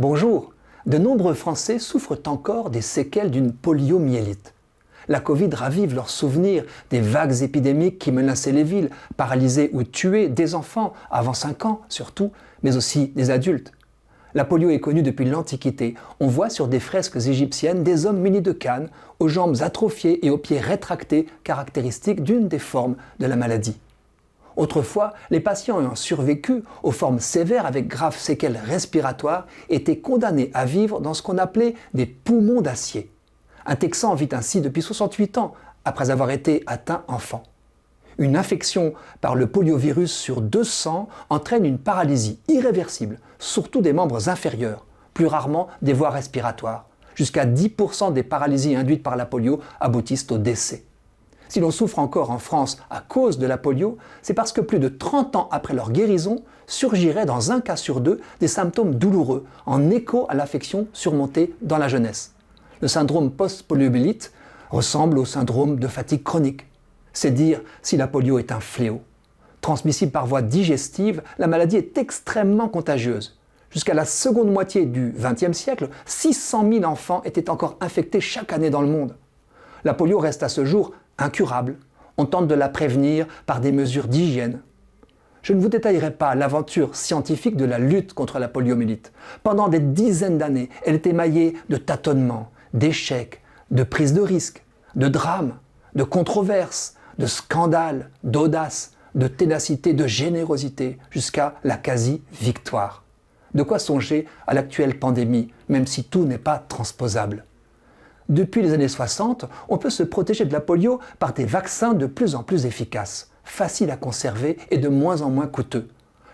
Bonjour. De nombreux Français souffrent encore des séquelles d'une poliomyélite. La Covid ravive leurs souvenirs des vagues épidémiques qui menaçaient les villes, paralysaient ou tuaient des enfants, avant 5 ans surtout, mais aussi des adultes. La polio est connue depuis l'Antiquité. On voit sur des fresques égyptiennes des hommes munis de cannes, aux jambes atrophiées et aux pieds rétractés, caractéristiques d'une des formes de la maladie. Autrefois, les patients ayant survécu aux formes sévères avec graves séquelles respiratoires étaient condamnés à vivre dans ce qu'on appelait des poumons d'acier. Un Texan vit ainsi depuis 68 ans, après avoir été atteint enfant. Une infection par le poliovirus sur 200 entraîne une paralysie irréversible, surtout des membres inférieurs, plus rarement des voies respiratoires. Jusqu'à 10% des paralysies induites par la polio aboutissent au décès. Si l'on souffre encore en France à cause de la polio, c'est parce que plus de 30 ans après leur guérison, surgiraient dans un cas sur 2 des symptômes douloureux, en écho à l'affection surmontée dans la jeunesse. Le syndrome post-poliomyélite ressemble au syndrome de fatigue chronique. C'est dire si la polio est un fléau. Transmissible par voie digestive, la maladie est extrêmement contagieuse. Jusqu'à la seconde moitié du XXe siècle, 600 000 enfants étaient encore infectés chaque année dans le monde. La polio reste à ce jour incurable. On tente de la prévenir par des mesures d'hygiène. Je ne vous détaillerai pas l'aventure scientifique de la lutte contre la poliomyélite. Pendant des dizaines d'années, elle est émaillée de tâtonnements, d'échecs, de prises de risques, de drames, de controverses, de scandales, d'audace, de ténacité, de générosité, jusqu'à la quasi-victoire. De quoi songer à l'actuelle pandémie, même si tout n'est pas transposable. Depuis les années 60, on peut se protéger de la polio par des vaccins de plus en plus efficaces, faciles à conserver et de moins en moins coûteux.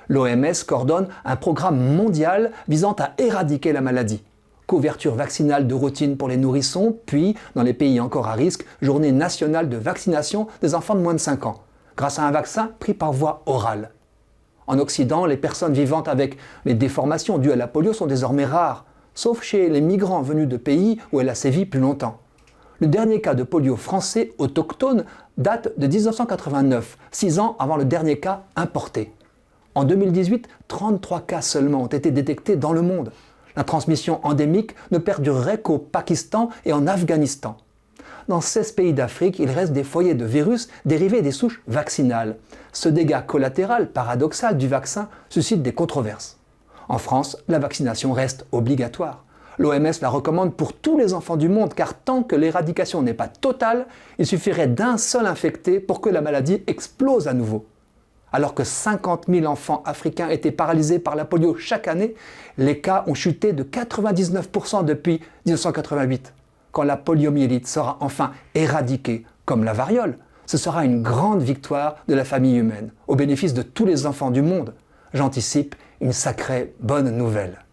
L'OMS coordonne un programme mondial visant à éradiquer la maladie. Couverture vaccinale de routine pour les nourrissons, puis, dans les pays encore à risque, journée nationale de vaccination des enfants de moins de 5 ans, grâce à un vaccin pris par voie orale. En Occident, les personnes vivant avec les déformations dues à la polio sont désormais rares, sauf chez les migrants venus de pays où elle a sévi plus longtemps. Le dernier cas de polio français autochtone date de 1989, 6 ans avant le dernier cas importé. En 2018, 33 cas seulement ont été détectés dans le monde. La transmission endémique ne perdurerait qu'au Pakistan et en Afghanistan. Dans 16 pays d'Afrique, il reste des foyers de virus dérivés des souches vaccinales. Ce dégât collatéral paradoxal du vaccin suscite des controverses. En France, la vaccination reste obligatoire. L'OMS la recommande pour tous les enfants du monde car tant que l'éradication n'est pas totale, il suffirait d'un seul infecté pour que la maladie explose à nouveau. Alors que 50 000 enfants africains étaient paralysés par la polio chaque année, les cas ont chuté de 99% depuis 1988. Quand la poliomyélite sera enfin éradiquée, comme la variole, ce sera une grande victoire de la famille humaine, au bénéfice de tous les enfants du monde. J'anticipe une sacrée bonne nouvelle.